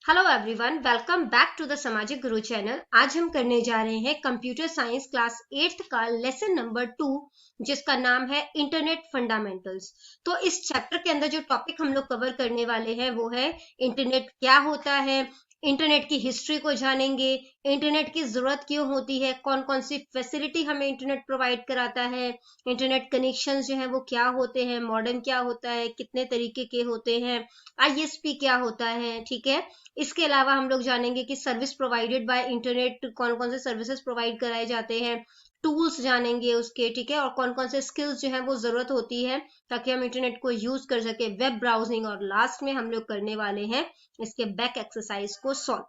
Hello everyone, welcome back to the Samajik Guru channel. आज हम करने जा रहे हैं कंप्यूटर साइंस क्लास 8th का लेसन नंबर 2, जिसका नाम है इंटरनेट फंडामेंटल्स। तो इस चैप्टर के अंदर जो टॉपिक हम लोग कवर करने वाले हैं वो है इंटरनेट क्या होता है, इंटरनेट की हिस्ट्री को जानेंगे, इंटरनेट की जरूरत क्यों होती है, कौन कौन सी फैसिलिटी हमें इंटरनेट प्रोवाइड कराता है, इंटरनेट कनेक्शंस जो है वो क्या होते हैं, मॉडेम क्या होता है, कितने तरीके के होते हैं, आईएसपी क्या होता है। ठीक है, इसके अलावा हम लोग जानेंगे कि सर्विस प्रोवाइडेड बाय इंटरनेट कौन कौन से सर्विसेज प्रोवाइड कराए जाते हैं, टूल्स जानेंगे उसके, ठीक है, और कौन कौन से स्किल्स जो है वो जरूरत होती है ताकि हम इंटरनेट को यूज कर सके, वेब ब्राउजिंग, और लास्ट में हम लोग करने वाले हैं इसके बैक एक्सरसाइज को सॉल्व।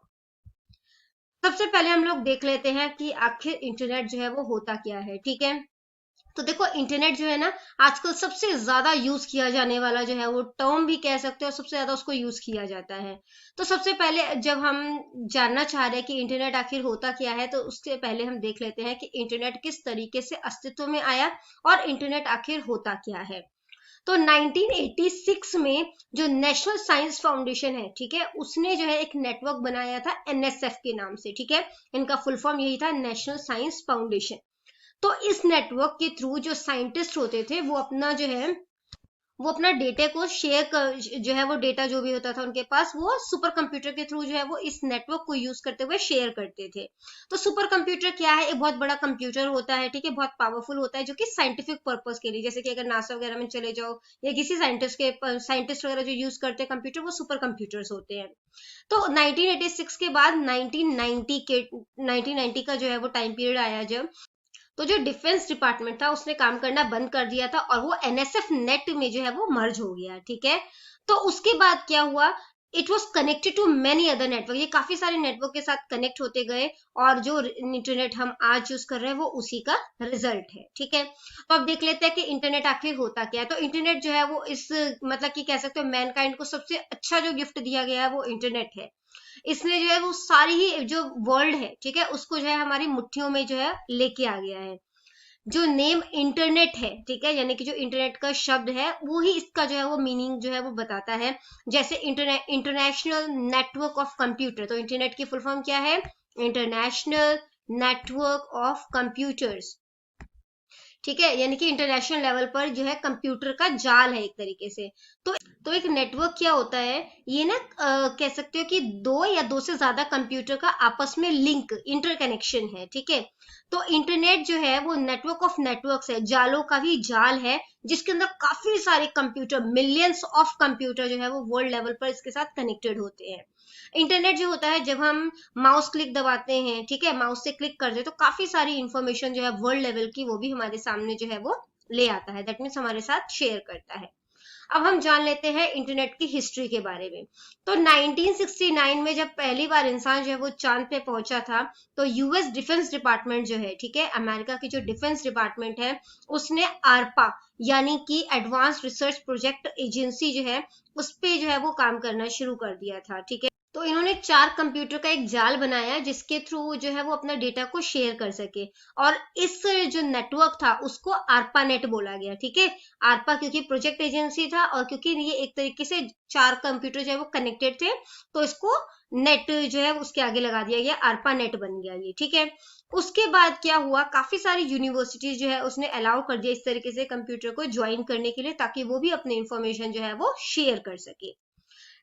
सबसे पहले हम लोग देख लेते हैं कि आखिर इंटरनेट जो है वो होता क्या है। ठीक है, तो देखो इंटरनेट जो है ना, आजकल सबसे ज्यादा यूज किया जाने वाला जो है वो टर्म भी कह सकते हो, सबसे ज्यादा उसको यूज किया जाता है। तो सबसे पहले जब हम जानना चाह रहे हैं कि इंटरनेट आखिर होता क्या है, तो उसके पहले हम देख लेते हैं कि इंटरनेट किस तरीके से अस्तित्व में आया और इंटरनेट आखिर होता क्या है। तो 1986 में जो नेशनल साइंस फाउंडेशन है, ठीक है, उसने जो है एक नेटवर्क बनाया था एनएसएफ के नाम से। ठीक है, इनका फुल फॉर्म यही था, नेशनल साइंस फाउंडेशन। तो इस नेटवर्क के थ्रू जो साइंटिस्ट होते थे वो अपना डेटा को शेयर कर, जो है वो डेटा जो भी होता था उनके पास, वो सुपर कंप्यूटर के थ्रू जो है वो इस नेटवर्क को यूज करते हुए शेयर करते थे। तो सुपर कंप्यूटर क्या है? एक बहुत बड़ा कंप्यूटर होता है, ठीक है, बहुत पावरफुल होता है, जो कि साइंटिफिक पर्पस के लिए, जैसे कि अगर नासा वगैरह में चले जाओ या किसी साइंटिस्ट वगैरह जो यूज करते हैं कंप्यूटर, वो सुपर कंप्यूटर्स होते हैं। तो 1986 के बाद 1990 का जो है वो टाइम पीरियड आया, जब तो जो डिफेंस डिपार्टमेंट था उसने काम करना बंद कर दिया था और वो एनएसएफ नेट में जो है वो मर्ज हो गया। ठीक है, तो उसके बाद क्या हुआ, it was connected to many other network, ये काफी सारे नेटवर्क के साथ कनेक्ट होते गए और जो इंटरनेट हम आज यूज कर रहे हैं वो उसी का रिजल्ट है। ठीक है, तो अब देख लेते हैं कि इंटरनेट आखिर होता क्या है। तो इंटरनेट जो है वो इस, मतलब कि कह सकते हो मैनकाइंड को सबसे अच्छा जो गिफ्ट दिया गया है वो इंटरनेट है। इसने जो है वो सारी ही जो वर्ल्ड है, ठीक है, उसको जो है हमारी मुट्ठियों में जो है लेके आ गया है। जो नेम इंटरनेट है, ठीक है, यानी कि जो इंटरनेट का शब्द है वो ही इसका जो है वो मीनिंग जो है वो बताता है। जैसे इंटरनेशनल नेटवर्क ऑफ कंप्यूटर, तो इंटरनेट की फुल फॉर्म क्या है? International network of computers. ठीक है, यानी कि इंटरनेशनल लेवल पर जो है कंप्यूटर का जाल है एक तरीके से। तो एक नेटवर्क क्या होता है, ये ना कह सकते हो कि दो या दो से ज्यादा कंप्यूटर का आपस में लिंक, इंटरकनेक्शन है। ठीक है, तो इंटरनेट जो है वो नेटवर्क ऑफ नेटवर्क्स है, जालों का भी जाल है, जिसके अंदर काफी सारे कंप्यूटर, मिलियंस ऑफ कंप्यूटर जो है वो वर्ल्ड लेवल पर इसके साथ कनेक्टेड होते हैं। इंटरनेट जो होता है, जब हम माउस क्लिक दबाते हैं, ठीक है, माउस से क्लिक करते हैं, तो काफी सारी इंफॉर्मेशन जो है वर्ल्ड लेवल की वो भी हमारे सामने जो है वो ले आता है, दैट मीन्स हमारे साथ शेयर करता है। अब हम जान लेते हैं इंटरनेट की हिस्ट्री के बारे में। तो 1969 में जब पहली बार इंसान जो है वो चांद पे पहुंचा था, तो यूएस डिफेंस डिपार्टमेंट जो है, ठीक है, अमेरिका की जो डिफेंस डिपार्टमेंट है, उसने आरपा यानी कि एडवांस रिसर्च प्रोजेक्ट एजेंसी जो है उस पे जो है वो काम करना शुरू कर दिया था। ठीक है, तो इन्होंने 4 कंप्यूटर का एक जाल बनाया जिसके थ्रू जो है वो अपना डेटा को शेयर कर सके, और इस जो नेटवर्क था उसको आरपा नेट बोला गया। ठीक है, आरपा क्योंकि प्रोजेक्ट एजेंसी था और क्योंकि ये एक तरीके से 4 कंप्यूटर जो है वो कनेक्टेड थे, तो इसको नेट जो है उसके आगे लगा दिया गया, आरपा नेट बन गया ये। ठीक है, उसके बाद क्या हुआ, काफी सारी यूनिवर्सिटीज जो है उसने अलाउ कर दिया इस तरीके से कंप्यूटर को ज्वाइन करने के लिए, ताकि वो भी अपने इंफॉर्मेशन जो है वो शेयर कर सके।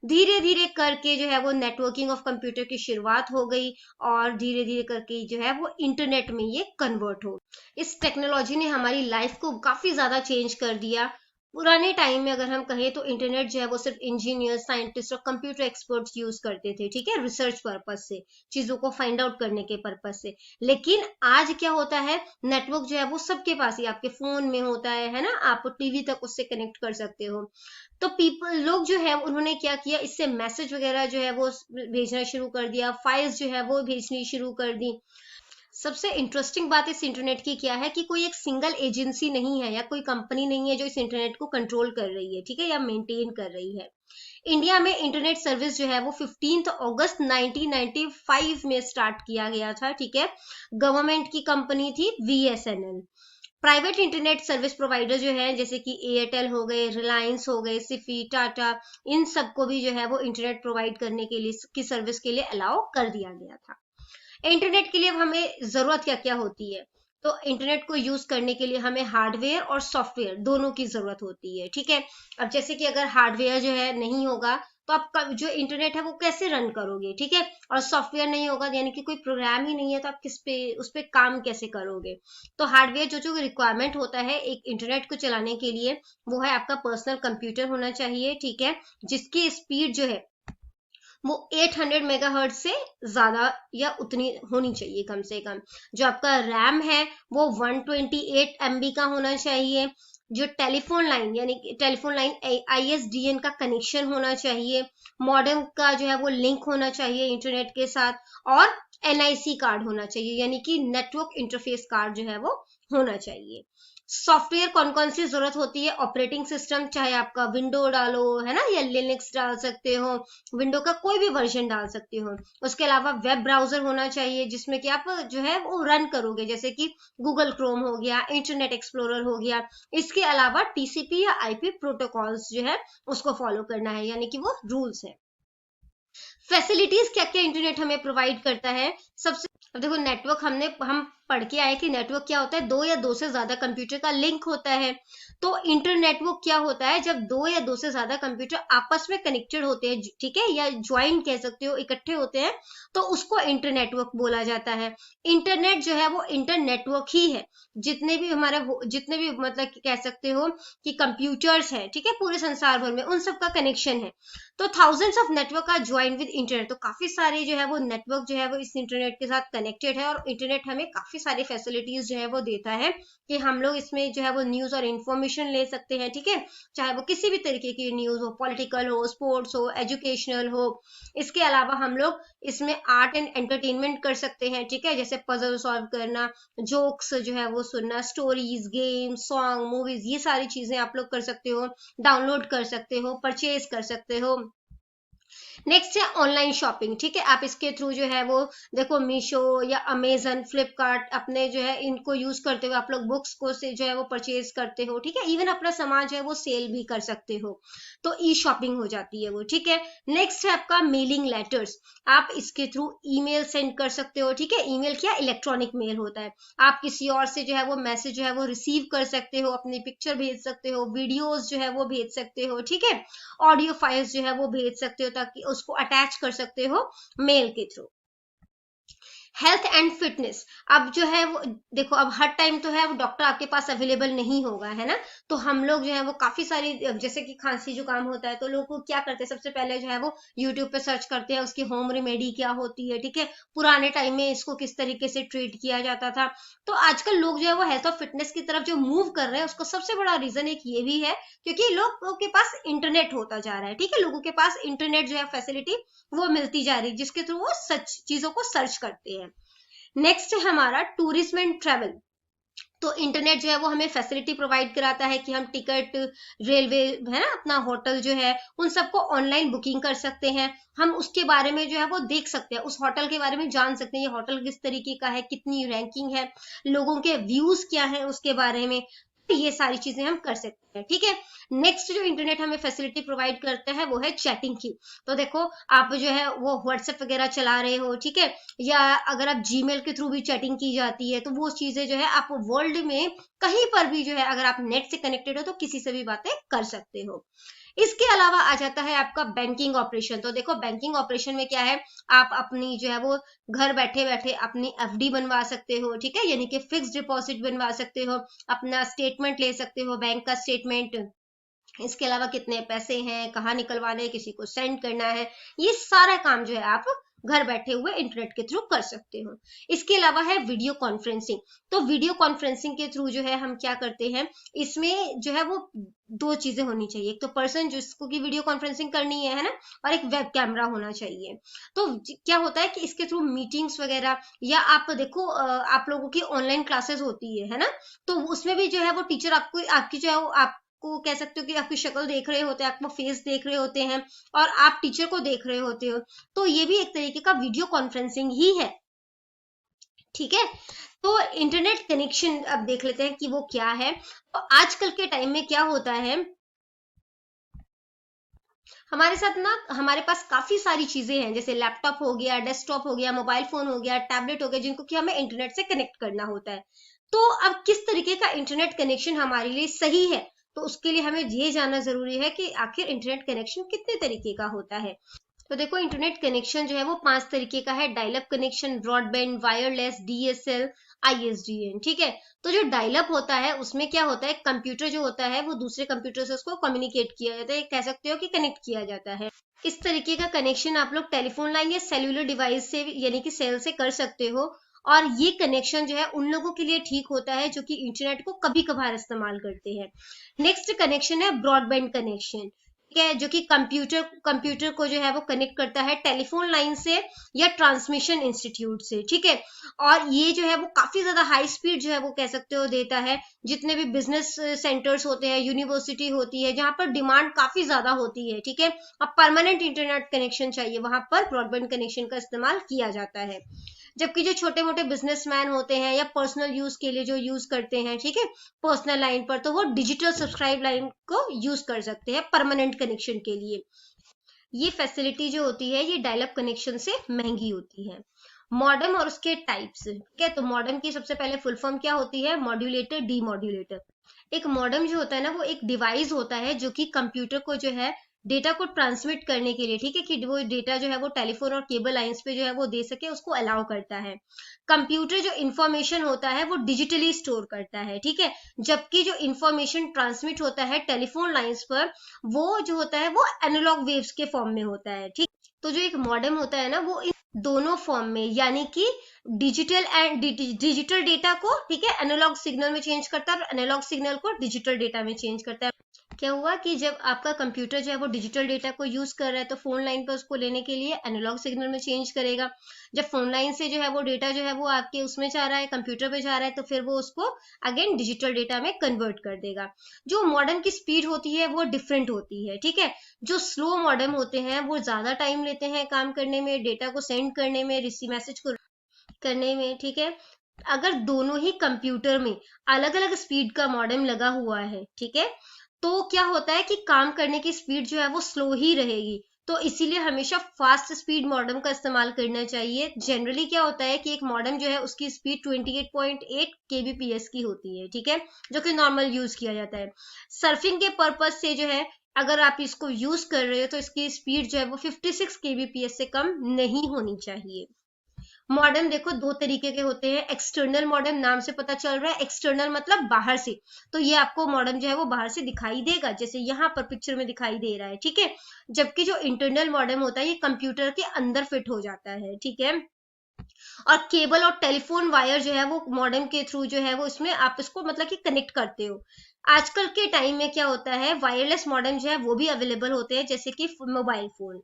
धीरे धीरे करके जो है वो नेटवर्किंग ऑफ कंप्यूटर की शुरुआत हो गई और धीरे धीरे करके जो है वो इंटरनेट में ये कन्वर्ट हो। इस टेक्नोलॉजी ने हमारी लाइफ को काफी ज्यादा चेंज कर दिया। पुराने टाइम में अगर हम कहें तो इंटरनेट जो है वो सिर्फ इंजीनियर, साइंटिस्ट और कंप्यूटर एक्सपर्ट्स यूज करते थे, ठीक है, रिसर्च पर्पज से, चीजों को फाइंड आउट करने के पर्पज से। लेकिन आज क्या होता है, नेटवर्क जो है वो सबके पास ही, आपके फोन में होता है ना, आप टीवी तक उससे कनेक्ट कर सकते हो। तो लोग जो है उन्होंने क्या किया, इससे मैसेज वगैरह जो है वो भेजना शुरू कर दिया, फाइल्स जो है वो भेजनी शुरू कर दी। सबसे इंटरेस्टिंग बात इस इंटरनेट की क्या है कि कोई एक सिंगल एजेंसी नहीं है या कोई कंपनी नहीं है जो इस इंटरनेट को कंट्रोल कर रही है, ठीक है, या मेंटेन कर रही है। इंडिया में इंटरनेट सर्विस जो है वो 15 अगस्त 1995 में स्टार्ट किया गया था। ठीक है, गवर्नमेंट की कंपनी थी VSNL. Private internet service provider जो है जैसे कि एयरटेल हो गए, रिलायंस हो गए, सिफी, टाटा, इन सबको भी जो है वो इंटरनेट प्रोवाइड करने के लिए की सर्विस के लिए अलाउ कर दिया गया था। इंटरनेट के लिए अब हमें जरूरत क्या क्या होती है, तो इंटरनेट को यूज करने के लिए हमें हार्डवेयर और सॉफ्टवेयर दोनों की जरूरत होती है, ठीक है। अब जैसे कि अगर हार्डवेयर जो है नहीं होगा तो आप जो इंटरनेट है वो कैसे रन करोगे, ठीक है। और सॉफ्टवेयर नहीं होगा यानी कि कोई प्रोग्राम ही नहीं है तो आप किस पे उस पे काम कैसे करोगे। तो हार्डवेयर जो जो रिक्वायरमेंट होता है एक इंटरनेट को चलाने के लिए, वो है आपका पर्सनल कंप्यूटर होना चाहिए, ठीक है, जिसकी स्पीड जो है वो 800 मेगाहर्ट्ज से ज्यादा या उतनी होनी चाहिए कम से कम। जो आपका रैम है वो 128 MB का होना चाहिए। जो टेलीफोन लाइन यानी टेलीफोन लाइन ISDN का कनेक्शन होना चाहिए। मॉडेम का जो है वो लिंक होना चाहिए इंटरनेट के साथ। और NIC कार्ड होना चाहिए यानी कि नेटवर्क इंटरफेस कार्ड जो है वो होना चाहिए। सॉफ्टवेयर कौन कौन सी जरूरत होती है, ऑपरेटिंग सिस्टम चाहे आपका विंडो डालो है ना, या लिनक्स डाल सकते हो, विंडो का कोई भी वर्जन डाल सकते हो। उसके अलावा वेब ब्राउजर होना चाहिए जिसमें कि आप जो है वो रन करोगे, जैसे कि गूगल क्रोम हो गया, इंटरनेट एक्सप्लोरर हो गया। इसके अलावा TCP या IP प्रोटोकॉल्स जो है उसको फॉलो करना है, यानी कि वो रूल्स है। फैसिलिटीज क्या क्या इंटरनेट हमें प्रोवाइड करता है, सबसे अब देखो नेटवर्क हम पढ़ के आए कि नेटवर्क क्या होता है, दो या दो से ज्यादा कंप्यूटर का लिंक होता है। तो इंटरनेटवर्क क्या होता है, जब दो या दो से ज्यादा कंप्यूटर आपस में कनेक्टेड होते हैं, ठीक है, या ज्वाइन कह सकते हो, इकट्ठे होते हैं, तो उसको इंटरनेटवर्क बोला जाता है। इंटरनेट जो है वो इंटरनेटवर्क ही है। जितने भी मतलब कह सकते हो कि कंप्यूटर्स है, ठीक है, पूरे संसार भर में उन सबका कनेक्शन है। तो thousands of network are join with internet, तो काफी सारे जो है वो नेटवर्क जो है वो इस इंटरनेट के साथ कनेक्टेड है। और इंटरनेट हमें काफी सारी फैसिलिटीज जो है वो देता है कि हम लोग इसमें जो है वो न्यूज और इन्फॉर्मेशन ले सकते हैं, ठीक है, चाहे वो किसी भी तरीके की न्यूज हो, पॉलिटिकल हो, स्पोर्ट्स हो, एजुकेशनल हो। इसके अलावा हम लोग इसमें आर्ट एंड एंटरटेनमेंट कर सकते हैं, ठीक है, जैसे पजल सॉल्व करना, जोक्स जो है वो सुनना, स्टोरीज, गेम, सॉन्ग, मूवीज, ये सारी चीजें आप लोग कर सकते हो, डाउनलोड कर सकते हो, परचेज कर सकते हो। नेक्स्ट है ऑनलाइन शॉपिंग, ठीक है, आप इसके थ्रू जो है वो देखो मीशो या अमेजन, फ्लिपकार्ट, अपने जो है इनको यूज करते हुए आप लोग बुक्स को से जो है वो परचेज करते हो, ठीक है, इवन अपना सामान जो है वो सेल भी कर सकते हो। तो ई शॉपिंग हो जाती है वो, ठीक है। नेक्स्ट है आपका मेलिंग लेटर्स, आप इसके थ्रू ईमेल सेंड कर सकते हो, ठीक है, ईमेल क्या इलेक्ट्रॉनिक मेल होता है। आप किसी और से जो है वो मैसेज जो है वो रिसीव कर सकते हो, अपनी पिक्चर भेज सकते हो, वीडियोस जो है वो भेज सकते हो, ठीक है, ऑडियो फाइल्स जो है वो भेज सकते हो ताकि उसको अटैच कर सकते हो मेल के थ्रू। हेल्थ एंड फिटनेस, अब जो है वो देखो अब हर टाइम तो है वो डॉक्टर आपके पास अवेलेबल नहीं होगा, है ना। तो हम लोग जो है वो काफी सारी जैसे कि खांसी जुकाम होता है तो लोग क्या करते हैं, सबसे पहले जो है वो यूट्यूब पे सर्च करते हैं उसकी होम रेमेडी क्या होती है, ठीक है, पुराने टाइम में इसको किस तरीके से ट्रीट किया जाता था। तो आजकल लोग जो है वो हेल्थ और फिटनेस की तरफ जो मूव कर रहे हैं उसको सबसे बड़ा रीजन एक ये भी है क्योंकि लोगों के पास इंटरनेट होता जा रहा है, ठीक है, लोगों के पास इंटरनेट जो है फैसिलिटी वो मिलती जा रही है जिसके थ्रू वो सच चीजों को सर्च करते हैं। नेक्स्ट है हमारा टूरिज्म एंड ट्रेवल, तो इंटरनेट जो है वो हमें फैसिलिटी प्रोवाइड कराता है कि हम टिकट, रेलवे, है ना, अपना होटल जो है उन सबको ऑनलाइन बुकिंग कर सकते हैं। हम उसके बारे में जो है वो देख सकते हैं, उस होटल के बारे में जान सकते हैं, ये होटल किस तरीके का है, कितनी रैंकिंग है, लोगों के व्यूज क्या है उसके बारे में। ये सारी चीजें हम कर सकते हैं, ठीक है। नेक्स्ट जो इंटरनेट हमें फैसिलिटी प्रोवाइड करता है वो है चैटिंग की। तो देखो आप जो है वो व्हाट्सएप वगैरह चला रहे हो, ठीक है, या अगर आप जीमेल के थ्रू भी चैटिंग की जाती है तो वो चीजें जो है आप वर्ल्ड में कहीं पर भी जो है अगर आप नेट से कनेक्टेड हो तो किसी से भी बातें कर सकते हो। इसके अलावा आ जाता है आपका बैंकिंग ऑपरेशन, तो देखो बैंकिंग ऑपरेशन में क्या है, आप अपनी जो है वो घर बैठे बैठे अपनी FD बनवा सकते हो, ठीक है, यानी कि फिक्स डिपॉजिट बनवा सकते हो, अपना स्टेटमेंट ले सकते हो, बैंक का स्टेटमेंट। इसके अलावा कितने पैसे हैं, कहाँ निकलवाने हैं, किसी को सेंड करना है, ये सारा काम जो है आप घर बैठे हुए इंटरनेट के थ्रू कर सकते हो। इसके अलावा है वीडियो कॉन्फ्रेंसिंग, तो वीडियो कॉन्फ्रेंसिंग के थ्रू जो है हम क्या करते हैं, इसमें जो है वो दो चीजें होनी चाहिए, एक तो पर्सन जिसको की वीडियो कॉन्फ्रेंसिंग करनी है ना, और एक वेब कैमरा होना चाहिए। तो क्या होता है कि इसके थ्रू मीटिंग्स वगैरह, या आप देखो आप लोगों की ऑनलाइन क्लासेस होती है ना, तो उसमें भी जो है वो टीचर आपको आपकी जो है वो को कह सकते हो कि आपकी शक्ल देख रहे होते हैं, आपको फेस देख रहे होते हैं, और आप टीचर को देख रहे होते हो। तो ये भी एक तरीके का वीडियो कॉन्फ्रेंसिंग ही है, ठीक है। तो इंटरनेट कनेक्शन अब देख लेते हैं कि वो क्या है। तो आजकल के टाइम में क्या होता है, हमारे साथ ना हमारे पास काफी सारी चीजें हैं, जैसे लैपटॉप हो गया, डेस्कटॉप हो गया, मोबाइल फोन हो गया, टैबलेट हो गया, जिनको कि हमें इंटरनेट से कनेक्ट करना होता है। तो अब किस तरीके का इंटरनेट कनेक्शन हमारे लिए सही है, तो उसके लिए हमें ये जानना जरूरी है कि आखिर इंटरनेट कनेक्शन कितने तरीके का होता है। तो देखो, इंटरनेट कनेक्शन जो है वो 5 तरीके का है: dial-up connection, broadband, wireless, DSL, ISDN. ठीक है। तो जो डायलअप होता है उसमें क्या होता है, कंप्यूटर जो होता है वो दूसरे कंप्यूटर से उसको कम्युनिकेट किया जाता है, कह सकते हो कि कनेक्ट किया जाता है। इस तरीके का कनेक्शन आप लोग टेलीफोन लाइन या सेल्यूलर डिवाइस से यानी कि सेल से कर सकते हो। और ये कनेक्शन जो है उन लोगों के लिए ठीक होता है जो कि इंटरनेट को कभी कभार इस्तेमाल करते हैं। नेक्स्ट कनेक्शन है ब्रॉडबैंड कनेक्शन। ठीक है, जो कि कंप्यूटर कंप्यूटर को जो है वो कनेक्ट करता है टेलीफोन लाइन से या ट्रांसमिशन इंस्टीट्यूट से। ठीक है। और ये जो है वो काफी ज्यादा हाई स्पीड जो है वो कह सकते हो देता है। जितने भी बिजनेस सेंटर्स होते हैं, यूनिवर्सिटी होती है, जहां पर डिमांड काफी ज्यादा होती है, ठीक है, अब परमानेंट इंटरनेट कनेक्शन चाहिए, वहां पर ब्रॉडबैंड कनेक्शन का इस्तेमाल किया जाता है। जबकि जो छोटे मोटे बिजनेसमैन होते हैं या पर्सनल यूज के लिए जो यूज करते हैं, ठीक है, पर्सनल लाइन पर, तो वो डिजिटल सब्सक्राइब लाइन को यूज कर सकते हैं परमानेंट कनेक्शन के लिए। ये फैसिलिटी जो होती है ये डायलअप कनेक्शन से महंगी होती है। मॉडेम और उसके टाइप्स, ठीक है। तो मॉडेम की सबसे पहले फुल फॉर्म क्या होती है, मॉड्यूलेटर, डीमॉड्यूलेटर। एक मॉडेम जो होता है ना वो एक डिवाइस होता है जो कि कंप्यूटर को जो है डेटा को ट्रांसमिट करने के लिए, ठीक है, कि वो डेटा जो है वो टेलीफोन और केबल लाइंस पे जो है वो दे सके, उसको अलाउ करता है। कंप्यूटर जो इंफॉर्मेशन होता है वो डिजिटली स्टोर करता है, ठीक है। जबकि जो इंफॉर्मेशन ट्रांसमिट होता है टेलीफोन लाइंस पर, वो जो होता है वो एनालॉग वेव्स के फॉर्म में होता है। ठीक। तो जो एक मॉडेम होता है ना वो इन दोनों फॉर्म में, यानी कि डिजिटल डेटा को, ठीक है, एनालॉग सिग्नल में चेंज करता है और एनालॉग सिग्नल को डिजिटल डेटा में चेंज करता है। क्या हुआ कि जब आपका कंप्यूटर जो है वो डिजिटल डेटा को यूज कर रहा है तो फोन लाइन पर उसको लेने के लिए एनालॉग सिग्नल में चेंज करेगा। जब फोन लाइन से जो है वो डेटा जो है वो आपके उसमें जा रहा है, कंप्यूटर पे जा रहा है, तो फिर वो उसको अगेन डिजिटल डेटा में कन्वर्ट कर देगा। जो मॉडेम की स्पीड होती है वो डिफरेंट होती है, ठीक है। जो स्लो मॉडेम होते हैं वो ज्यादा टाइम लेते हैं काम करने में, डेटा को सेंड करने में, रिसीव मैसेज को करने में, ठीक है। अगर दोनों ही कंप्यूटर में अलग अलग स्पीड का मॉडेम लगा हुआ है, ठीक है, तो क्या होता है कि काम करने की स्पीड जो है वो स्लो ही रहेगी। तो इसीलिए हमेशा फास्ट स्पीड मॉडेम का इस्तेमाल करना चाहिए। जनरली क्या होता है कि एक मॉडेम जो है उसकी स्पीड 28.8 kbps की होती है, ठीक है, जो कि नॉर्मल यूज किया जाता है। सर्फिंग के पर्पज से जो है अगर आप इसको यूज कर रहे हो तो इसकी स्पीड जो है वो 56 kbps से कम नहीं होनी चाहिए। मॉडेम देखो दो तरीके के होते हैं। एक्सटर्नल मॉडेम, नाम से पता चल रहा है, एक्सटर्नल मतलब बाहर से। तो ये आपको मॉडेम जो है वो बाहर से दिखाई देगा, जैसे यहाँ पर पिक्चर में दिखाई दे रहा है, ठीक है। जबकि जो इंटरनल मॉडेम होता है ये कंप्यूटर के अंदर फिट हो जाता है, ठीक है। और केबल और टेलीफोन वायर जो है वो मॉडेम के थ्रू जो है वो इसमें आप इसको मतलब कि कनेक्ट करते हो। आजकल के टाइम में क्या होता है, वायरलेस मॉडेम जो है वो भी अवेलेबल होते हैं, जैसे कि mobile phone.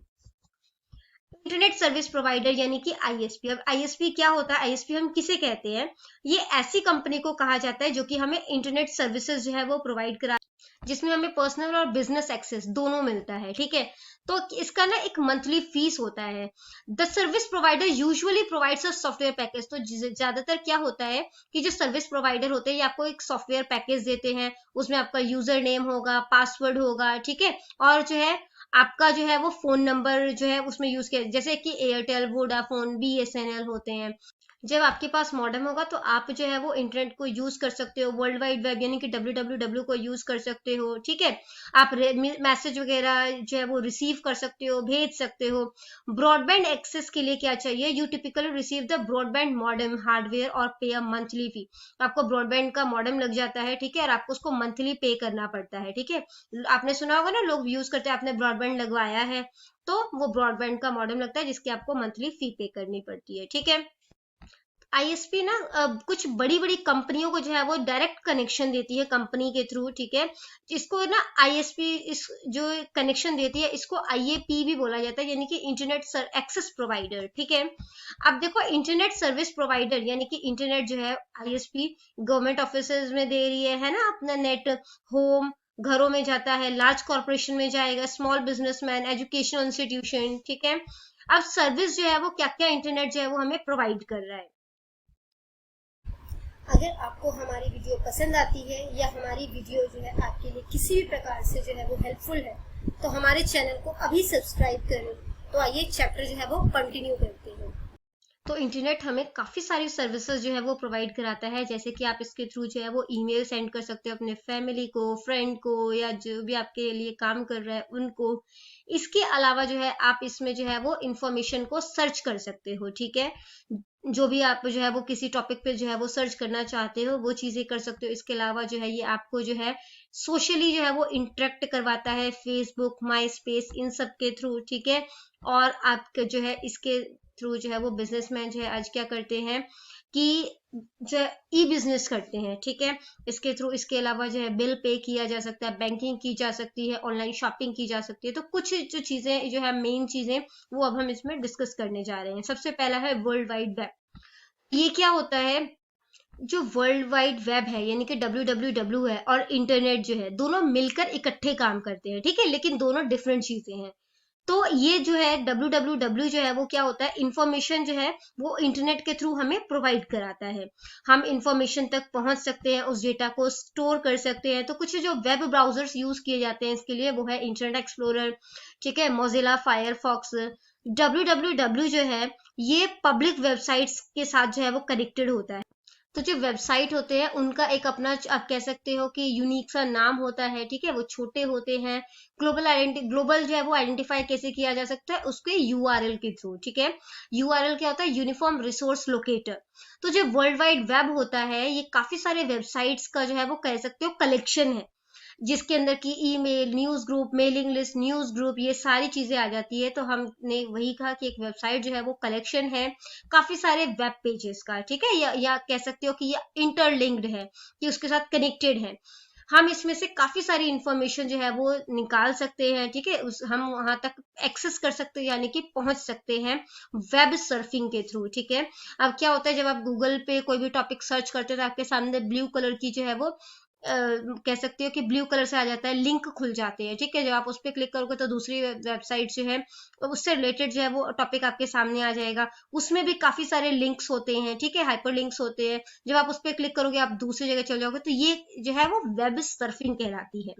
Internet service provider यानी कि आईएसपी। अब आईएसपी क्या होता है, आईएसपी हम किसे कहते हैं, ये ऐसी कंपनी को कहा जाता है जो कि हमें इंटरनेट सर्विसेज जो है वो प्रोवाइड करा, जिसमें हमें पर्सनल और बिजनेस एक्सेस दोनों मिलता है, ठीक है। तो इसका ना एक मंथली फीस होता है। The service provider usually provides a software package. तो ज्यादातर क्या होता है कि जो सर्विस प्रोवाइडर होते हैं ये आपको एक सॉफ्टवेयर पैकेज देते हैं। उसमें आपका यूजर नेम होगा, पासवर्ड होगा, ठीक है, और जो है आपका जो है वो फोन नंबर जो है उसमें यूज किया, जैसे कि एयरटेल, वोडाफोन, बीएसएनएल होते हैं। जब आपके पास मॉडेम होगा तो आप जो है वो इंटरनेट को यूज कर सकते हो, वर्ल्ड वाइड वेब यानी कि www को यूज कर सकते हो, ठीक है। आप मैसेज वगैरह जो है वो रिसीव कर सकते हो, भेज सकते हो। ब्रॉडबैंड एक्सेस के लिए क्या चाहिए, you typically receive the broadband modem hardware और पे अ मंथली फी। आपको ब्रॉडबैंड का मॉडेम लग जाता है, ठीक है, और आपको उसको मंथली पे करना पड़ता है, ठीक है। आपने सुना होगा ना, लोग यूज करते हैं, आपने ब्रॉडबैंड लगवाया है तो वो ब्रॉडबैंड का मॉडेम लगता है जिसकी आपको मंथली फी पे करनी पड़ती है, ठीक है। आईएसपी ना कुछ बड़ी बड़ी कंपनियों को जो है वो डायरेक्ट कनेक्शन देती है कंपनी के थ्रू, ठीक है। इसको ना आईएसपी इस जो कनेक्शन देती है इसको आईएपी भी बोला जाता है, यानी कि इंटरनेट एक्सेस प्रोवाइडर, ठीक है। अब देखो, इंटरनेट सर्विस प्रोवाइडर यानी कि इंटरनेट जो है आईएसपी गवर्नमेंट ऑफिसेज में दे रही है ना अपना नेट, होम घरों में जाता है, लार्ज कॉर्पोरेशन में जाएगा, स्मॉल बिजनेसमैन, एजुकेशन इंस्टीट्यूशन, ठीक है। अब सर्विस जो है वो क्या क्या इंटरनेट जो है वो हमें प्रोवाइड कर रहा है। अगर आपको हमारी वीडियो पसंद आती है या हमारी वीडियो जो है आपके लिए किसी भी प्रकार से जो है वो हेल्पफुल है, तो हमारे चैनल को अभी सब्सक्राइब करें। तो आइए चैप्टर जो है वो कंटिन्यू करते हैं। तो इंटरनेट हमें काफ़ी सारी सर्विसेज जो है वो प्रोवाइड कराता है, जैसे कि आप इसके थ्रू जो है वो ईमेल सेंड कर सकते हो अपने फैमिली को, फ्रेंड को, या जो भी आपके लिए काम कर रहा है उनको। इसके अलावा जो है आप इसमें जो है वो इंफॉर्मेशन को सर्च कर सकते हो, ठीक है। जो भी आप जो है वो किसी टॉपिक पे जो है वो सर्च करना चाहते हो वो चीज़ें कर सकते हो। इसके अलावा जो है ये आपको जो है सोशली जो है वो इंटरेक्ट करवाता है, फेसबुक, माई स्पेस, इन सब के थ्रू, ठीक है। और आपके जो है इसके थ्रू जो है वो बिजनेसमैन जो है आज क्या करते हैं कि जो ई बिजनेस करते हैं, ठीक है। इसके थ्रू इसके अलावा जो है बिल पे किया जा सकता है, बैंकिंग की जा सकती है, ऑनलाइन शॉपिंग की जा सकती है। तो कुछ जो चीजें जो है मेन चीजें वो अब हम इसमें डिस्कस करने जा रहे हैं। सबसे पहला है वर्ल्ड वाइड वेब। ये क्या होता है? जो वर्ल्ड वाइड वेब है यानी कि WWW है और इंटरनेट जो है दोनों मिलकर इकट्ठे काम करते हैं, ठीक है, लेकिन दोनों डिफरेंट चीजें हैं। तो ये जो है WWW जो है वो क्या होता है, इंफॉर्मेशन जो है वो इंटरनेट के थ्रू हमें प्रोवाइड कराता है। हम इंफॉर्मेशन तक पहुंच सकते हैं, उस डेटा को स्टोर कर सकते हैं। तो कुछ जो वेब ब्राउजर्स यूज किए जाते हैं इसके लिए वो है इंटरनेट एक्सप्लोरर, ठीक है, मोजिला फायरफॉक्स। WWW जो है ये पब्लिक वेबसाइट्स के साथ जो है वो कनेक्टेड होता है। तो जो वेबसाइट होते हैं उनका एक अपना आप कह सकते हो कि यूनिक सा नाम होता है, ठीक है, वो छोटे होते हैं। ग्लोबल जो है वो आइडेंटिफाई कैसे किया जा सकता है, उसके URL के थ्रू, ठीक है। URL क्या होता है? Uniform resource locator. तो जो वर्ल्ड वाइड वेब होता है ये काफी सारे वेबसाइट्स का जो है वो कह सकते हो कलेक्शन है, जिसके अंदर की email, news group, mailing list, news group, ये सारी चीजें आ जाती है। तो हमने वही कहा कि एक वेबसाइट जो है वो कलेक्शन है काफी सारे वेब पेजेस का, ठीक है, या कह सकते हो कि ये इंटरलिंक्ड है, कि उसके साथ कनेक्टेड है। हम इसमें से काफी सारी इंफॉर्मेशन जो है वो निकाल सकते हैं, ठीक है, उस हम वहां तक एक्सेस कर सकते हैं यानी कि पहुंच सकते हैं वेब सर्फिंग के थ्रू, ठीक है। अब क्या होता है जब आप गूगल पे कोई भी टॉपिक सर्च करते हो तो आपके सामने ब्लू कलर की जो है वो कह सकते हो कि ब्लू कलर से आ जाता है, लिंक खुल जाते हैं, ठीक है। जब आप उस पर क्लिक करोगे तो दूसरी वेबसाइट जो है उससे रिलेटेड जो है वो टॉपिक आपके सामने आ जाएगा। उसमें भी काफी सारे लिंक्स होते हैं, ठीक है, हाइपर लिंक्स होते हैं। जब आप उस पर क्लिक करोगे आप दूसरी जगह चले जाओगे। तो ये जो है वो वेब सर्फिंग कहलाती है।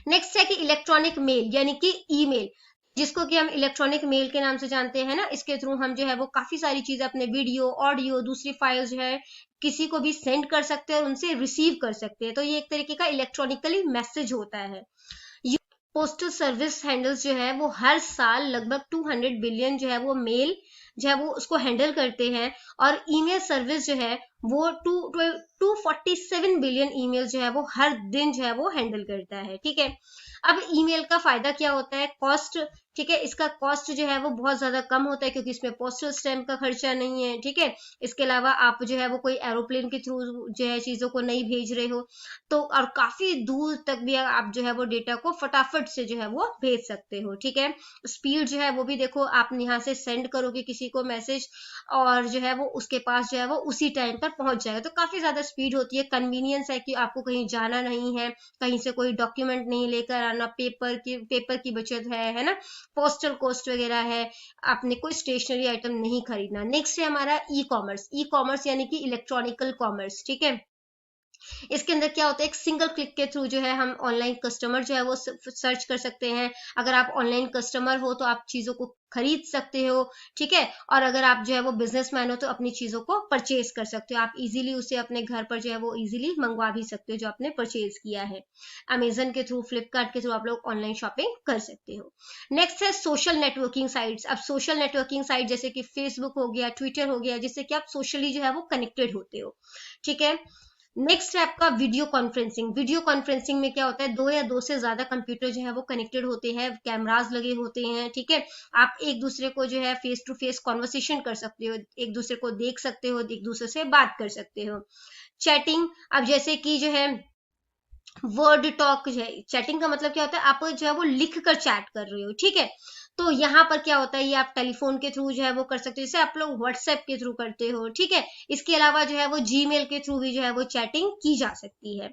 नेक्स्ट है कि इलेक्ट्रॉनिक मेल यानी कि ईमेल, जिसको कि हम इलेक्ट्रॉनिक मेल के नाम से जानते हैं ना। इसके थ्रू हम जो है वो काफी सारी चीजें अपने वीडियो, ऑडियो, दूसरी फाइल्स जो है किसी को भी सेंड कर सकते हैं और उनसे रिसीव कर सकते हैं। तो ये एक तरीके का इलेक्ट्रॉनिकली मैसेज होता है। पोस्टल सर्विस हैंडल्स जो है वो हर साल लगभग 200 बिलियन जो है वो मेल जो है वो उसको हैंडल करते हैं। और ईमेल सर्विस जो है वो 247 बिलियन ईमेल जो है वो हर दिन जो है वो हैंडल करता है, ठीक है। अब ईमेल का फायदा क्या होता है? कॉस्ट, ठीक है, इसका कॉस्ट जो है वो बहुत ज्यादा कम होता है क्योंकि इसमें पोस्टल स्टैम्प का खर्चा नहीं है, ठीक है। इसके अलावा आप जो है वो कोई एरोप्लेन के थ्रू जो है चीजों को नहीं भेज रहे हो, तो और काफी दूर तक भी आप जो है वो डेटा को फटाफट से जो है वो भेज सकते हो, ठीक है। स्पीड जो है वो भी देखो, आप यहाँ से सेंड करोगे किसी को मैसेज और जो है वो उसके पास जो है वो उसी टाइम पर पहुंच जाएगा। तो काफी ज्यादा स्पीड होती है। कन्वीनियंस है कि आपको कहीं जाना नहीं है, कहीं से कोई डॉक्यूमेंट नहीं लेकर आना, पेपर की बचत है ना, पोस्टल कॉस्ट वगैरह है, आपने कोई स्टेशनरी आइटम नहीं खरीदना। नेक्स्ट है हमारा ई कॉमर्स। ई कॉमर्स यानी कि इलेक्ट्रॉनिकल कॉमर्स, ठीक है। इसके अंदर क्या होता है? एक सिंगल क्लिक के थ्रू जो है हम ऑनलाइन कस्टमर जो है वो सर्च कर सकते हैं। अगर आप ऑनलाइन कस्टमर हो तो आप चीजों को खरीद सकते हो, ठीक है। और अगर आप जो है वो बिजनेसमैन हो तो अपनी चीजों को परचेज कर सकते हो। आप इजीली उसे अपने घर पर जो है वो इजीली मंगवा भी सकते हो जो आपने परचेज किया है। अमेजन के थ्रू, फ्लिपकार्ट के थ्रू आप लोग ऑनलाइन शॉपिंग कर सकते हो। नेक्स्ट है सोशल नेटवर्किंग साइट्स। अब सोशल नेटवर्किंग साइट जैसे कि फेसबुक हो गया, ट्विटर हो गया, जिससे कि आप सोशली जो है वो कनेक्टेड होते हो, ठीक है। नेक्स्ट है आपका वीडियो कॉन्फ्रेंसिंग। वीडियो कॉन्फ्रेंसिंग में क्या होता है? दो या दो से ज्यादा कंप्यूटर जो है वो कनेक्टेड होते हैं, कैमरास लगे होते हैं, ठीक है। आप एक दूसरे को जो है फेस टू फेस कॉन्वर्सेशन कर सकते हो, एक दूसरे को देख सकते हो, एक दूसरे से बात कर सकते हो। चैटिंग, अब जैसे कि जो है वर्ड टॉक जो है, चैटिंग का मतलब क्या होता है? आप जो है वो लिख कर चैट कर रहे हो, ठीक है। तो यहाँ पर क्या होता है, ये आप टेलीफोन के थ्रू जो है वो कर सकते हो, जैसे आप लोग व्हाट्सएप के थ्रू करते हो, ठीक है। इसके अलावा जो है वो जीमेल के थ्रू भी जो है वो चैटिंग की जा सकती है।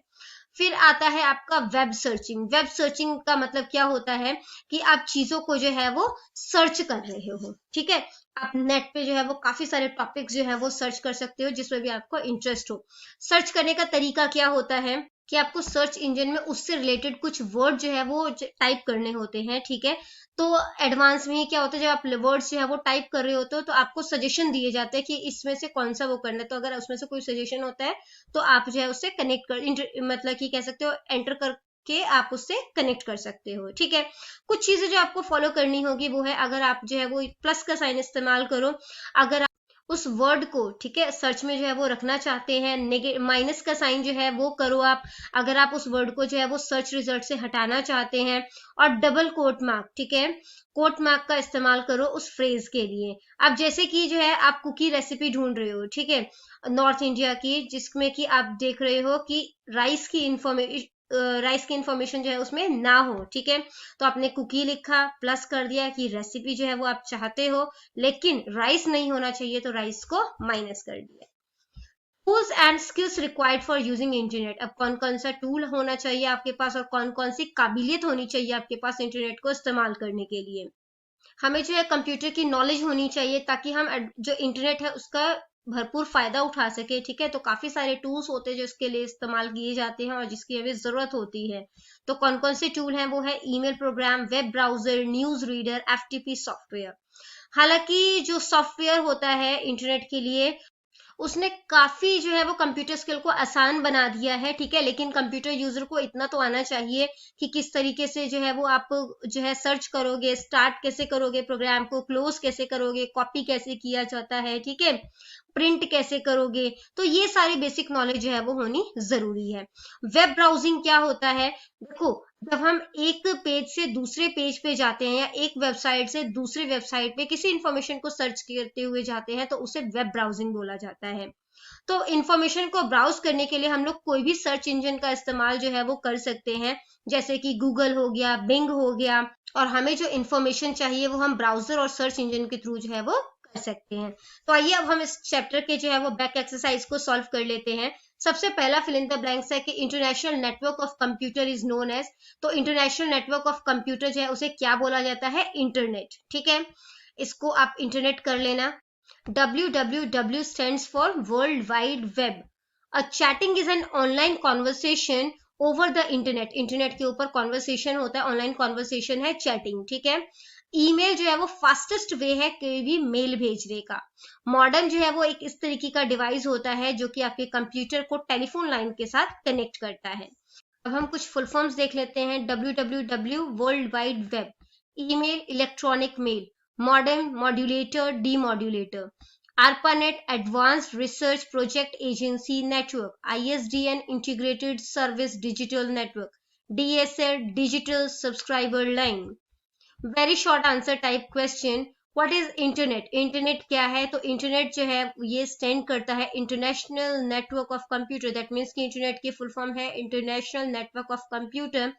फिर आता है आपका वेब सर्चिंग। वेब सर्चिंग का मतलब क्या होता है कि आप चीजों को जो है वो सर्च कर रहे हो, ठीक है। आप नेट पे जो है वो काफी सारे टॉपिक्स जो है वो सर्च कर सकते हो जिसमें भी आपको इंटरेस्ट हो। सर्च करने का तरीका क्या होता है कि आपको सर्च इंजन में उससे रिलेटेड कुछ वर्ड जो है वो टाइप करने होते हैं, ठीक है। तो एडवांस में क्या होता है, जब आप वर्ड्स जो है वो टाइप कर रहे होते हो तो आपको सजेशन दिए जाते हैं कि इसमें से कौन सा वो करना है। तो अगर उसमें से कोई सजेशन होता है तो आप जो है उससे कनेक्ट कर मतलब कि कह सकते हो एंटर कर के आप उससे कनेक्ट कर सकते हो, ठीक है। कुछ चीजें जो आपको फॉलो करनी होगी वो है, अगर आप जो है वो प्लस का साइन इस्तेमाल करो, अगर आप उस वर्ड को, ठीक है, सर्च में जो है वो रखना चाहते हैं, माइनस का साइन जो है वो करो आप, अगर आप उस वर्ड को जो है वो सर्च रिजल्ट से हटाना चाहते हैं, और डबल कोट मार्क, ठीक है, कोट मार्क का इस्तेमाल करो उस फ्रेज के लिए। अब जैसे कि जो है आप कुकी रेसिपी ढूंढ रहे हो, ठीक है, नॉर्थ इंडिया की, जिसमें कि आप देख रहे हो कि राइस की इंफॉर्मेशन जो है उसमें ना हो, ठीक है। तो आपने कुकी लिखा, प्लस कर दिया कि रेसिपी जो है वो आप चाहते हो, लेकिन राइस नहीं होना चाहिए तो राइस को माइनस कर दिया। Tools and skills required for using internet. अब कौन कौन सा टूल होना चाहिए आपके पास और कौन कौन सी काबिलियत होनी चाहिए आपके पास इंटरनेट को इस्तेमाल करने के लिए। हमें जो है कंप्यूटर की नॉलेज होनी चाहिए ताकि हम जो इंटरनेट है उसका भरपूर फायदा उठा सके, ठीक है। तो काफी सारे टूल्स होते हैं जो इसके लिए इस्तेमाल किए जाते हैं और जिसकी हमें जरूरत होती है। तो कौन कौन से टूल हैं, वो है email program, web browser, news reader, FTP software. हालांकि जो सॉफ्टवेयर होता है इंटरनेट के लिए, उसने काफी जो है वो कंप्यूटर स्किल को आसान बना दिया है, ठीक है। लेकिन कंप्यूटर यूजर को इतना तो आना चाहिए कि किस तरीके से जो है वो आप जो है सर्च करोगे, स्टार्ट कैसे करोगे प्रोग्राम को, क्लोज कैसे करोगे, कॉपी कैसे किया जाता है, ठीक है, प्रिंट कैसे करोगे। तो ये सारी बेसिक नॉलेज जो है वो होनी जरूरी है। वेब ब्राउजिंग क्या होता है, देखो, जब हम एक पेज से दूसरे पेज पे जाते हैं या एक वेबसाइट से दूसरे वेबसाइट पे किसी इंफॉर्मेशन को सर्च करते हुए जाते हैं तो उसे वेब ब्राउजिंग बोला जाता है। तो इंफॉर्मेशन को ब्राउज करने के लिए हम लोग कोई भी सर्च इंजन का इस्तेमाल जो है वो कर सकते हैं, जैसे कि गूगल हो गया, बिंग हो गया, और हमें जो इंफॉर्मेशन चाहिए वो हम ब्राउजर और सर्च इंजन के थ्रू जो है वो कर सकते हैं। तो आइए अब हम इस चैप्टर के जो है वो बैक एक्सरसाइज को सॉल्व कर लेते हैं। सबसे पहला फिल इन द ब्लैंक्स है कि international network of computer is known as. तो इंटरनेशनल नेटवर्क ऑफ कंप्यूटर जो है उसे क्या बोला जाता है, इंटरनेट, ठीक है। इसको आप इंटरनेट कर लेना। www stands for World Wide Web. A chatting is an online conversation over the internet. Internet के ऊपर कॉन्वर्सेशन होता है, ऑनलाइन कॉन्वर्सेशन है चैटिंग, ठीक है। ईमेल जो है वो फास्टेस्ट वे है कोई भी मेल भेजने का। मॉडेम जो है वो एक इस तरीके का डिवाइस होता है जो कि आपके कंप्यूटर को टेलीफोन लाइन के साथ कनेक्ट करता है। अब हम कुछ फुल फॉर्म्स देख लेते हैं। www world wide web, email electronic mail, modem modulator demodulator, ARPANET advanced research project agency network, ISDN integrated service digital network, DSL digital subscriber line. Very short answer type question, what is internet. Internet क्या है, तो internet जो है ये stand करता है international network of computer. That means कि internet की फुल फॉर्म है इंटरनेशनल नेटवर्क ऑफ कंप्यूटर।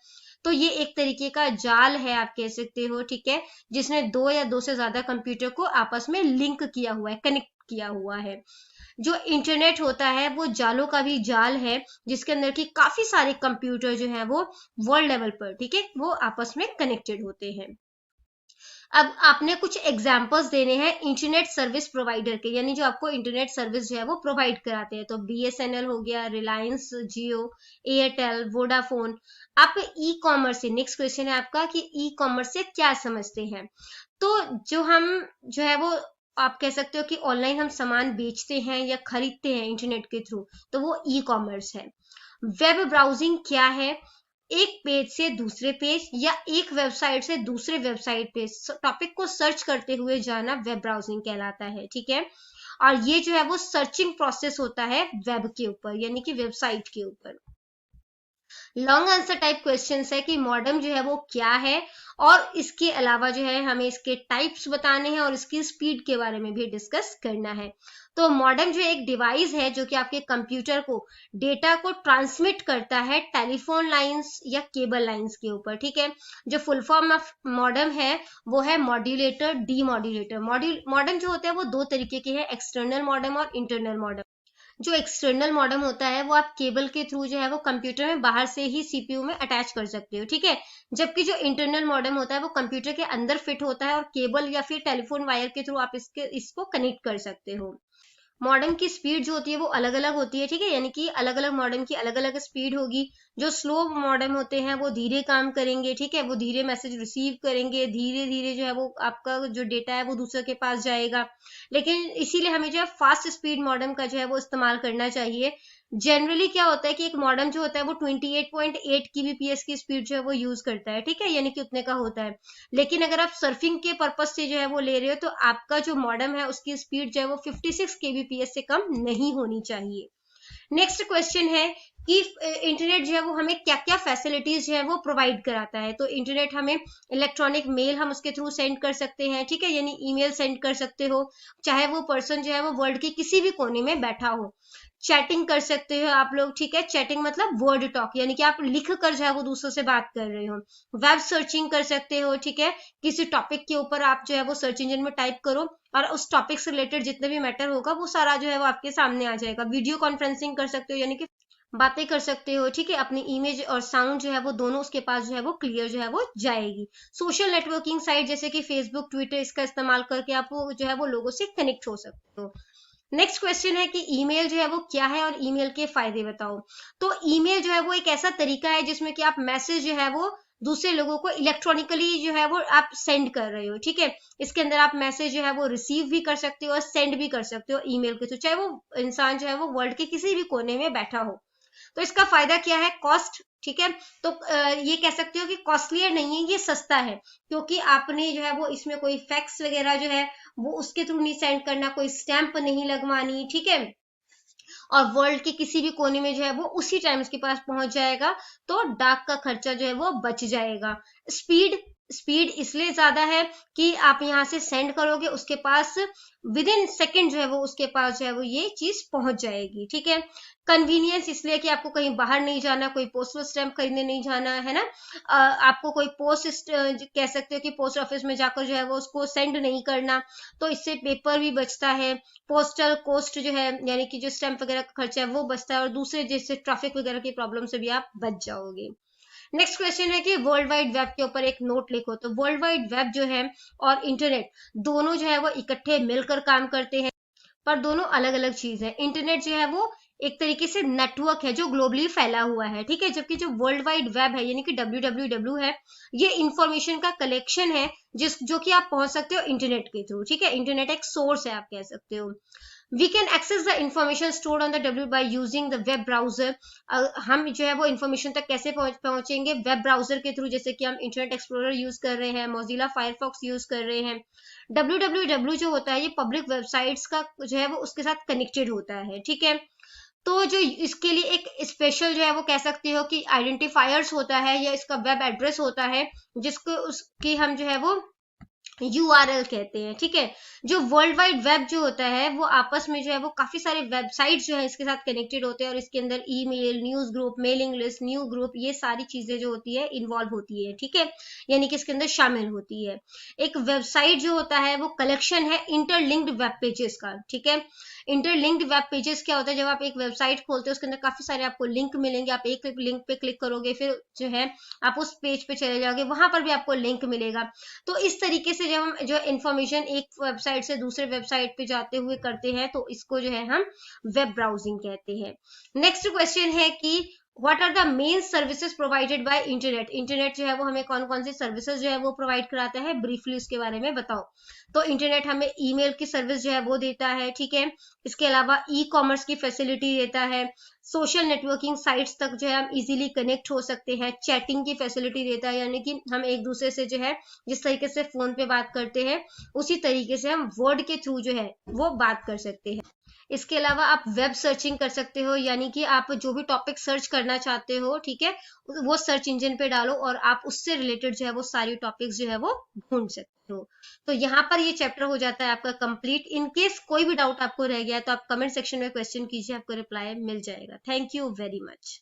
तो ये एक तरीके का जाल है आप कह सकते हो, ठीक है, जिसने दो या दो से ज्यादा कंप्यूटर को आपस में लिंक किया हुआ है, कनेक्ट किया हुआ है। जो इंटरनेट होता है वो जालों का भी जाल है जिसके अंदर की काफी सारे कंप्यूटर जो है वो वर्ल्ड लेवल पर, ठीक है, वो आपस में कनेक्टेड होते हैं। अब आपने कुछ एग्जाम्पल्स देने हैं इंटरनेट सर्विस प्रोवाइडर के, यानी जो आपको इंटरनेट सर्विस जो है वो प्रोवाइड कराते हैं। तो BSNL हो गया, रिलायंस जियो, एयरटेल, वोडाफोन। आप ई कॉमर्स से, नेक्स्ट क्वेश्चन है आपका कि ई कॉमर्स से क्या समझते हैं। तो जो हम जो है वो आप कह सकते हो कि ऑनलाइन हम सामान बेचते हैं या खरीदते हैं इंटरनेट के थ्रू, तो वो ई कॉमर्स है। वेब ब्राउजिंग क्या है, एक पेज से दूसरे पेज या एक वेबसाइट से दूसरे वेबसाइट पे टॉपिक को सर्च करते हुए जाना वेब ब्राउजिंग कहलाता है, ठीक है। और ये जो है वो सर्चिंग प्रोसेस होता है वेब के ऊपर, यानी कि वेबसाइट के ऊपर। लॉन्ग आंसर टाइप क्वेश्चन है कि मॉडेम जो है वो क्या है, और इसके अलावा जो है हमें इसके टाइप्स बताने हैं और इसकी स्पीड के बारे में भी डिस्कस करना है। तो मॉडेम जो एक डिवाइस है जो कि आपके कंप्यूटर को डेटा को ट्रांसमिट करता है टेलीफोन लाइंस या केबल लाइंस के ऊपर, ठीक है। जो फुल फॉर्म ऑफ मॉडेम है वो है मॉड्यूलेटर डीमॉड्यूलेटर। मॉडेम जो होते हैं वो दो तरीके के हैं, एक्सटर्नल मॉडेम और इंटरनल मॉडेम। जो एक्सटर्नल मॉडेम होता है वो आप केबल के थ्रू जो है वो कंप्यूटर में बाहर से ही सीपीयू में अटैच कर सकते हो, ठीक है। जबकि जो इंटरनल मॉडेम होता है वो कंप्यूटर के अंदर फिट होता है और केबल या फिर टेलीफोन वायर के थ्रू आप इसको कनेक्ट कर सकते हो। मॉडेम की स्पीड जो होती है वो अलग अलग होती है, ठीक है, यानी कि अलग अलग मॉडेम की अलग अलग स्पीड होगी। जो स्लो मॉडेम होते हैं वो धीरे काम करेंगे, ठीक है, वो धीरे मैसेज रिसीव करेंगे, धीरे धीरे जो है वो आपका जो डेटा है वो दूसरे के पास जाएगा। लेकिन इसीलिए हमें जो है फास्ट स्पीड मॉडेम का जो है वो इस्तेमाल करना चाहिए। जनरली क्या होता है कि एक मॉडेम जो होता है वो 28.8 kbps की स्पीड जो है वो यूज करता है, ठीक है, यानी कि उतने का होता है। लेकिन अगर आप सर्फिंग के पर्पज से जो है वो ले रहे हो तो आपका जो मॉडेम है उसकी स्पीड जो है वो 56 kbps से कम नहीं होनी चाहिए। नेक्स्ट क्वेश्चन है कि इंटरनेट जो है वो हमें क्या क्या फैसिलिटीज जो है वो प्रोवाइड कराता है। तो इंटरनेट हमें इलेक्ट्रॉनिक मेल हम उसके थ्रू सेंड कर सकते हैं, ठीक है, यानी ईमेल सेंड कर सकते हो, चाहे वो पर्सन जो है वो वर्ल्ड के किसी भी कोने में बैठा हो। चैटिंग कर सकते हो आप लोग, ठीक है, चैटिंग मतलब वर्ड टॉक, यानी कि आप लिख कर जो है वो दूसरों से बात कर रहे हो। वेब सर्चिंग कर सकते हो, ठीक है, किसी टॉपिक के ऊपर आप जो है वो सर्च इंजन में टाइप करो और उस टॉपिक से रिलेटेड जितने भी मैटर होगा वो सारा जो है वो आपके सामने आ जाएगा। वीडियो कॉन्फ्रेंसिंग कर सकते हो, यानी कि बातें कर सकते हो, ठीक है, अपनी इमेज और साउंड जो है वो दोनों उसके पास जो है वो क्लियर जो है वो जाएगी। सोशल नेटवर्किंग साइट जैसे कि फेसबुक, ट्विटर, इसका इस्तेमाल करके आप वो जो है वो लोगों से कनेक्ट हो सकते हो। नेक्स्ट क्वेश्चन है कि ईमेल जो है वो क्या है और ईमेल के फायदे बताओ। तो ईमेल जो है वो एक ऐसा तरीका है जिसमें कि आप मैसेज जो है वो दूसरे लोगों को इलेक्ट्रॉनिकली जो है वो आप सेंड कर रहे हो, ठीक है। इसके अंदर आप मैसेज जो है वो रिसीव भी कर सकते हो और सेंड भी कर सकते हो ईमेल के थ्रू, चाहे वो इंसान जो है वो वर्ल्ड के किसी भी कोने में बैठा हो। तो इसका फायदा क्या है, कॉस्ट, ठीक है। तो ये कह सकते हो कि कॉस्टलियर नहीं है, ये सस्ता है, क्योंकि आपने जो है वो इसमें कोई फैक्स वगैरह जो है वो उसके थ्रू नहीं सेंड करना, कोई स्टैंप नहीं लगवानी, ठीक है, और वर्ल्ड के किसी भी कोने में जो है वो उसी टाइम उसके पास पहुंच जाएगा। तो डाक का खर्चा जो है वो बच जाएगा। स्पीड, स्पीड इसलिए ज्यादा है कि आप यहाँ से सेंड करोगे उसके पास विद इन सेकेंड जो है वो उसके पास जो है वो ये चीज पहुंच जाएगी, ठीक है। कन्वीनियंस इसलिए कि आपको कहीं बाहर नहीं जाना, कोई पोस्टल स्टैंप खरीदने नहीं जाना है ना, आपको कोई पोस्ट कह सकते हो कि पोस्ट ऑफिस में जाकर जो है वो उसको सेंड नहीं करना, तो इससे पेपर भी बचता है। पोस्टल कॉस्ट जो है यानी कि जो स्टैंप वगैरह का खर्चा है वो बचता है, और दूसरे जैसे ट्रैफिक वगैरह की प्रॉब्लम से भी आप बच जाओगे। नेक्स्ट क्वेश्चन है कि वर्ल्ड वाइड वेब के ऊपर एक नोट लिखो। तो वर्ल्ड वाइड वेब जो है और इंटरनेट दोनों जो है वो इकट्ठे मिलकर काम करते हैं, पर दोनों अलग अलग चीज है। इंटरनेट जो है वो एक तरीके से नेटवर्क है जो ग्लोबली फैला हुआ है, ठीक है, जबकि जो वर्ल्ड वाइड वेब है यानी कि www है, ये इंफॉर्मेशन का कलेक्शन है जो कि आप पहुंच सकते हो इंटरनेट के थ्रू, ठीक है। इंटरनेट एक सोर्स है आप कह सकते हो। We can access the information stored on the W by using the web browser. हम जो है वो इंफॉर्मेशन तक कैसे पहुंचेंगे, वेब ब्राउजर के थ्रू, जैसे कि हम इंटरनेट एक्सप्लोरर यूज कर रहे हैं, मोजिला फायरफॉक्स यूज कर रहे हैं। www जो होता है ये पब्लिक वेबसाइट्स का जो है वो उसके साथ कनेक्टेड होता है, ठीक है। तो जो इसके लिए एक स्पेशल जो है वो कह सकते हो कि आइडेंटिफायर्स होता है या इसका वेब एड्रेस होता है, जिसको उसकी हम जो है वो यूआरएल कहते हैं, ठीक है। जो वर्ल्ड वाइड वेब जो होता है वो आपस में जो है वो काफी सारे वेबसाइट जो है इसके साथ कनेक्टेड होते हैं, और इसके अंदर email, news group, mailing list, new group, ये सारी चीजें जो होती है इन्वॉल्व होती है, ठीक है, यानी कि इसके अंदर शामिल होती है। एक वेबसाइट जो होता है वो कलेक्शन है इंटरलिंक्ड वेब पेजेस का, ठीक है। इंटरलिंक्ड वेब पेजेस क्या होता है, जब आप एक वेबसाइट खोलते हो उसके अंदर काफी सारे आपको लिंक मिलेंगे, आप एक लिंक पे क्लिक करोगे फिर जो है आप उस पेज पे चले जाओगे, वहां पर भी आपको लिंक मिलेगा। तो इस तरीके से जब हम जो इंफॉर्मेशन एक वेबसाइट से दूसरे वेबसाइट पे जाते हुए करते हैं तो इसको जो है हम वेब ब्राउजिंग कहते हैं। नेक्स्ट क्वेश्चन है कि what are the main services provided by internet. Internet जो है वो हमें कौन कौन सी सर्विसेज जो है वो प्रोवाइड कराता है, ब्रीफली उसके बारे में बताओ। तो इंटरनेट हमें ईमेल की सर्विस जो है वो देता है, ठीक है। इसके अलावा ई कॉमर्स की फैसिलिटी देता है, सोशल नेटवर्किंग साइट्स तक जो है हम इजीली कनेक्ट हो सकते हैं, चैटिंग की फैसिलिटी देता है, यानी कि हम एक दूसरे से जो है जिस तरीके से फोन पे बात करते हैं उसी तरीके से हम वर्ड के थ्रू जो है वो बात कर सकते हैं। इसके अलावा आप वेब सर्चिंग कर सकते हो, यानी कि आप जो भी टॉपिक सर्च करना चाहते हो, ठीक है, वो सर्च इंजन पे डालो और आप उससे रिलेटेड जो है वो सारी टॉपिक्स जो है वो ढूंढ सकते हो। तो यहाँ पर ये चैप्टर हो जाता है आपका कंप्लीट। इन केस कोई भी डाउट आपको रह गया तो आप कमेंट सेक्शन में क्वेश्चन कीजिए, आपको रिप्लाई मिल जाएगा। Thank you very much.